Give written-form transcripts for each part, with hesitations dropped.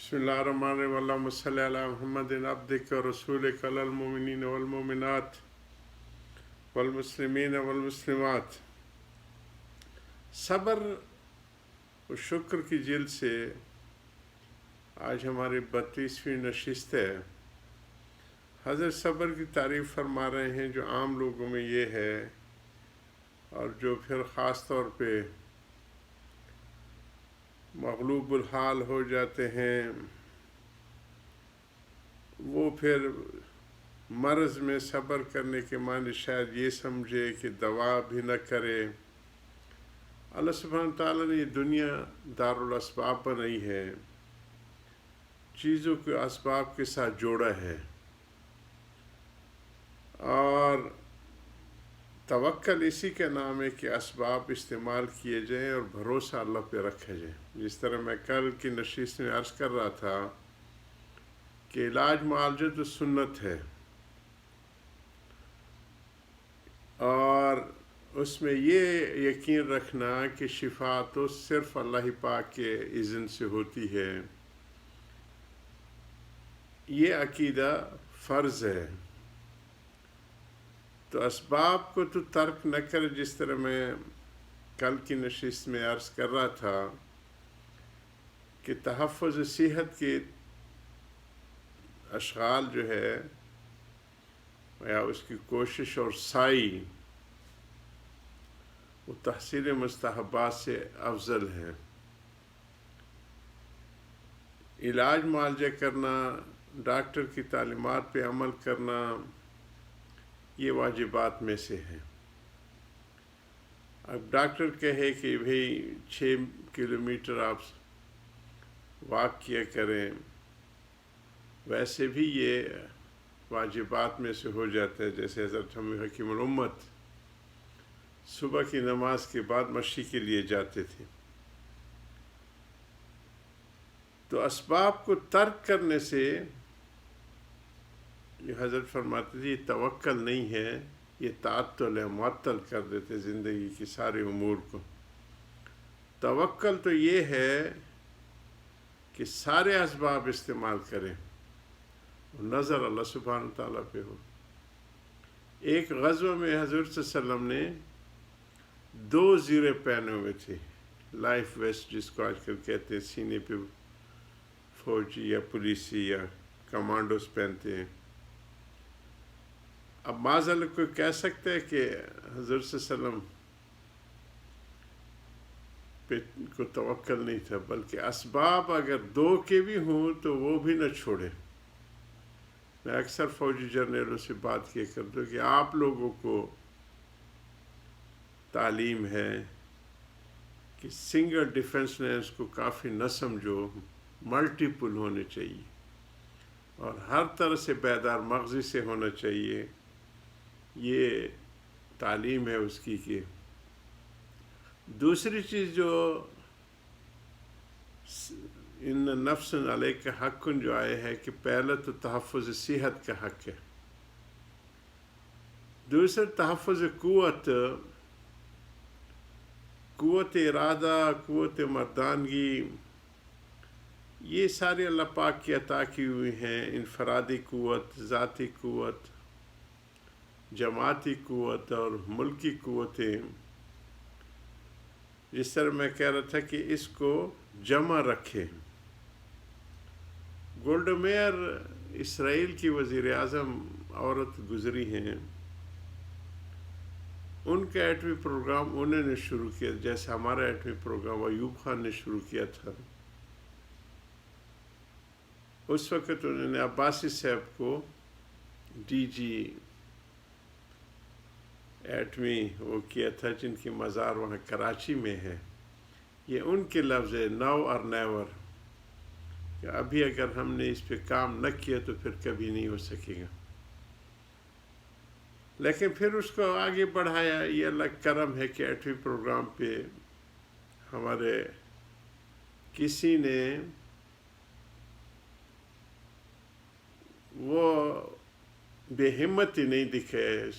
بسم اللہ الرحمن الرحیم اللہم صلی علی محمد عبدک و رسولک علی المؤمنین والمؤمنات والمسلمین والمسلمات۔ صبر و شکر کی جلد سے آج ہماری 32ویں نشست ہے۔ حضرت صبر کی تعریف فرما رہے ہیں جو عام لوگوں میں یہ ہے، اور جو پھر خاص طور پہ مغلوب الحال ہو جاتے ہیں وہ پھر مرض میں صبر کرنے کے معنی شاید یہ سمجھے کہ دوا بھی نہ کرے۔ اللہ سبحانہ تعالیٰ نے یہ دنیا دارالاسباب بنائی ہے، چیزوں کے اسباب کے ساتھ جوڑا ہے، اور توکل اسی کا نام ہے کہ اسباب استعمال کیے جائیں اور بھروسہ اللہ پہ رکھا جائے۔ جس طرح میں کل کی نشست میں عرض کر رہا تھا کہ علاج معالجہ تو سنت ہے، اور اس میں یہ یقین رکھنا کہ شفا تو صرف اللہ پاک کے اذن سے ہوتی ہے، یہ عقیدہ فرض ہے۔ تو اسباب کو تو ترک نہ کرے، جس طرح میں کل کی نشست میں عرض کر رہا تھا کہ تحفظ صحت کے اشغال جو ہے یا اس کی کوشش اور سعی وہ تحصیل مستحبات سے افضل ہے۔ علاج معالجہ کرنا، ڈاکٹر کی تعلیمات پہ عمل کرنا، یہ واجبات میں سے ہے۔ اب ڈاکٹر کہے کہ بھئی 6 کلومیٹر آپ واک کیا کریں، ویسے بھی یہ واجبات میں سے ہو جاتا ہے۔ جیسے حضرت حکیم الامت صبح کی نماز کے بعد مشی کے لیے جاتے تھے۔ تو اسباب کو ترک کرنے سے یہ حضرت فرماتے تھے یہ توکل نہیں ہے، یہ تعطل ہے، معطل کر دیتے زندگی کے سارے امور کو۔ توکل تو یہ ہے کہ سارے اسباب استعمال کریں اور نظر اللہ سبحانہ تعالیٰ پہ ہو۔ ایک غزوہ میں حضرت صلی اللہ علیہ وسلم نے 2 زیرے پہنے ہوئے تھے، لائف ویسٹ جس کو آج کل کہتے ہیں، سینے پہ فوجی یا پولیسی یا کمانڈوز پہنتے ہیں۔ اب معاذ کوئی کہہ سکتا ہے کہ حضرت صلی اللہ علیہ وسلم پہ کو توکل نہیں تھا، بلکہ اسباب اگر 2 کے بھی ہوں تو وہ بھی نہ چھوڑے۔ میں اکثر فوجی جرنیلوں سے بات کیا کرتا ہوں کہ آپ لوگوں کو تعلیم ہے کہ سنگل ڈیفنس لائنز کو کافی نہ سمجھو، ملٹیپل ہونے چاہیے، اور ہر طرح سے بیدار مغزی سے ہونا چاہیے۔ یہ تعلیم ہے اس کی۔ کہ دوسری چیز جو ان نفس علیک کا حق جو آئے ہے کہ پہلا تو تحفظ صحت کا حق ہے، دوسرا تحفظ قوت ارادہ، قوت مردانگی، یہ سارے اللہ پاک کی عطا کی ہوئی ہیں۔ انفرادی قوت، ذاتی قوت، جماعتی قوت اور ملکی قوتیں۔ جس طرح میں کہہ رہا تھا کہ اس کو جمع رکھے۔ گولڈا میئر اسرائیل کی وزیر اعظم عورت گزری ہیں، ان کا ایٹمی پروگرام انہوں نے شروع کیا، جیسے ہمارا ایٹمی پروگرام ایوب خان نے شروع کیا تھا۔ اس وقت انہوں نے عباسی صاحب کو ڈی جی ایٹمی وہ کیا تھا، جن کی مزار وہاں کراچی میں ہے۔ یہ ان کے لفظ ہے، نو اور نیور، کہ ابھی اگر ہم نے اس پہ کام نہ کیا تو پھر کبھی نہیں ہو سکے گا۔ لیکن پھر اس کو آگے بڑھایا۔ یہ اللہ کرم ہے کہ ایٹمی پروگرام پہ ہمارے کسی نے وہ بے ہمتی نہیں دکھائے۔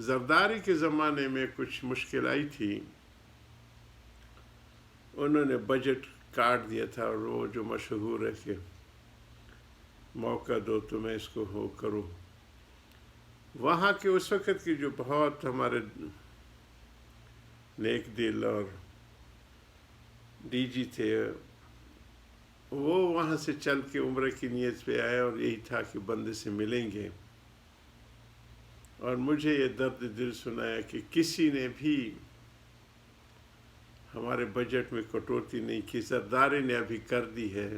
زرداری کے زمانے میں کچھ مشکل آئی تھی، انہوں نے بجٹ کاٹ دیا تھا، اور وہ جو مشہور ہے کہ موقع دو تو میں اس کو ہو کروں. وہاں کے اس وقت کی جو بہت ہمارے نیک دل اور ڈی جی تھے، وہ وہاں سے چل کے عمرہ کی نیت پہ آئے اور یہی تھا کہ بندے سے ملیں گے، اور مجھے یہ درد دل سنایا کہ کسی نے بھی ہمارے بجٹ میں کٹوتی نہیں کی. زرداری نے ابھی کر دی ہے،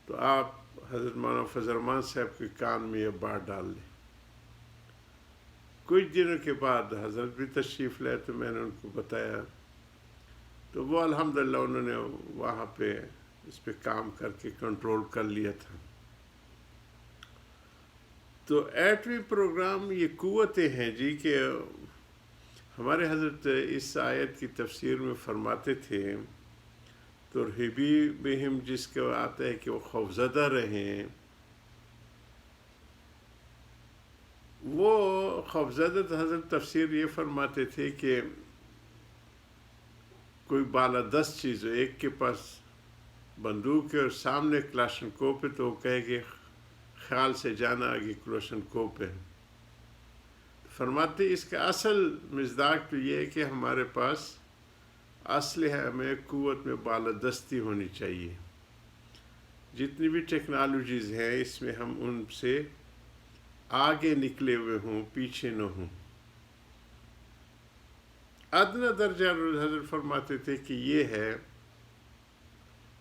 تو آپ حضرت مولانا فضل الرحمان صاحب کے کان میں یہ بات ڈال دیں. کچھ دنوں کے بعد حضرت بھی تشریف لائے تو میں نے ان کو بتایا، تو وہ الحمدللہ انہوں نے وہاں پہ اس پہ کام کر کے کنٹرول کر لیا تھا. تو ایٹمی پروگرام یہ قوتیں ہیں جی، کہ ہمارے حضرت اس آیت کی تفسیر میں فرماتے تھے ترہیبی بہم، جس کا آتا ہے کہ وہ خوفزدہ رہیں. وہ خوفزدہ حضرت تفسیر یہ فرماتے تھے کہ کوئی بالادست چیز ہو، ایک کے پاس بندوق ہے اور سامنے کلاشنکوف ہے، تو وہ کہے کہ خیال سے جانا آگے کلاشنکوف ہے. فرماتے اس کا اصل مصداق تو یہ ہے کہ ہمارے پاس اسلحہ میں قوت میں بالادستی ہونی چاہیے. جتنی بھی ٹیکنالوجیز ہیں اس میں ہم ان سے آگے نکلے ہوئے ہوں، پیچھے نہ ہوں. ادنا درجہ حضرت فرماتے تھے کہ یہ ہے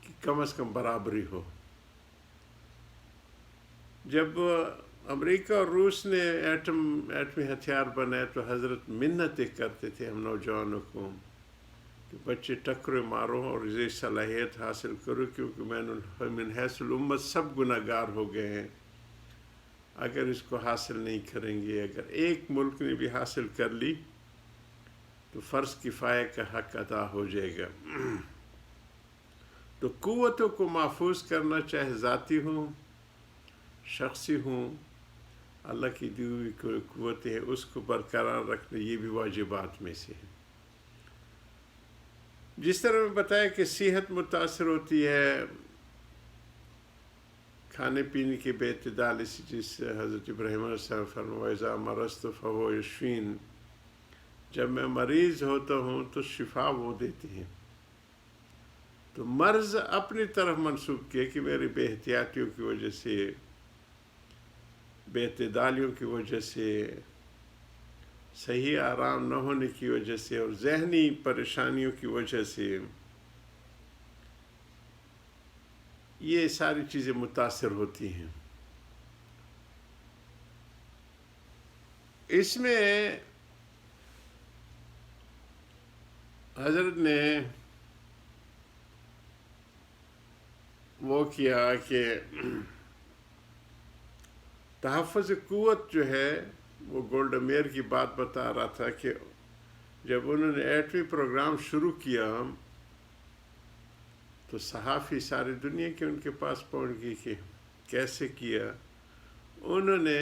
کہ کم از کم برابری ہو. جب امریکہ اور روس نے ایٹمی ہتھیار بنائے تو حضرت منتیں کرتے تھے ہم نوجوانوں کو کہ بچے ٹکرے مارو اور یہ صلاحیت حاصل کرو، کیونکہ من حیث الامت سب گناہ گار ہو گئے ہیں. اگر اس کو حاصل نہیں کریں گے، اگر ایک ملک نے بھی حاصل کر لی تو فرض کفایہ کا حق ادا ہو جائے گا. تو قوتوں کو محفوظ کرنا، چاہے ذاتی ہوں، شخصی ہوں، اللہ کی دی ہوئی قوتیں ہیں، اس کو برقرار رکھنا یہ بھی واجبات میں سے ہے. جس طرح میں بتایا کہ صحت متاثر ہوتی ہے کھانے پینے کے بے اعتدال، اسی چیز سے حضرت ابراہیم علیہ السلام فرمایا اذا مرضت فهو یشفین، جب میں مریض ہوتا ہوں تو شفا وہ دیتے ہیں. تو مرض اپنی طرف منسوب کیا کہ میری بے احتیاطیوں کی وجہ سے، بے اعتدالیوں کی وجہ سے، صحیح آرام نہ ہونے کی وجہ سے اور ذہنی پریشانیوں کی وجہ سے یہ ساری چیزیں متاثر ہوتی ہیں. اس میں حضرت نے وہ کیا کہ تحفظ قوت جو ہے، وہ گولڈا میئر کی بات بتا رہا تھا کہ جب انہوں نے ایٹمی پروگرام شروع کیا تو صحافی ساری دنیا کے ان کے پاس پہنچ گئی کہ کیسے کیا. انہوں نے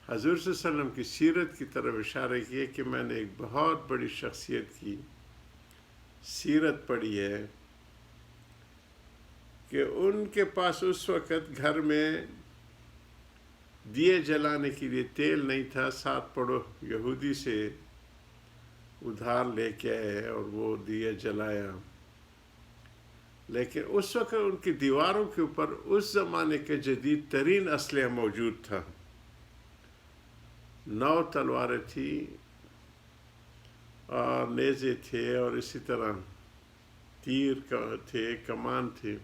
حضور صلی اللہ علیہ وسلم کی سیرت کی طرف اشارہ کیا کہ میں نے ایک بہت بڑی شخصیت کی سیرت پڑھی ہے کہ ان کے پاس اس وقت گھر میں دیے جلانے کے لیے تیل نہیں تھا، ساتھ پڑو یہودی سے ادھار لے کے آئے اور وہ دیے جلایا. لیکن اس وقت ان کی دیواروں کے اوپر اس زمانے کے جدید ترین اسلحہ موجود تھا. 9 تلواریں تھیں اور نیزے تھے اور اسی طرح تیر تھے، کمان تھے.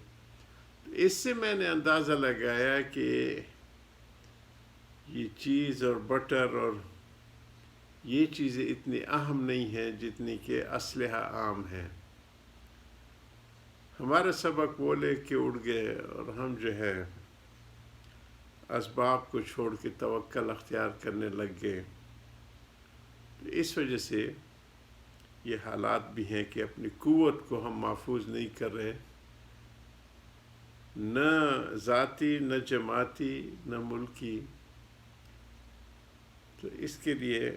اس سے میں نے اندازہ لگایا کہ یہ چیز اور بٹر اور یہ چیزیں اتنی اہم نہیں ہیں جتنی کہ اسلحہ عام ہے. ہمارا سبق وہ لے کے اڑ گئے اور ہم جو ہے اسباب کو چھوڑ کے توکل اختیار کرنے لگ گئے. اس وجہ سے یہ حالات بھی ہیں کہ اپنی قوت کو ہم محفوظ نہیں کر رہے، نہ ذاتی، نہ جماعتی، نہ ملکی. تو اس کے لیے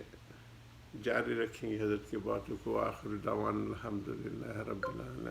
جاری رکھیں گے حضرت کی باتوں کو. آخر دعوانا الحمدللہ رب العالمین.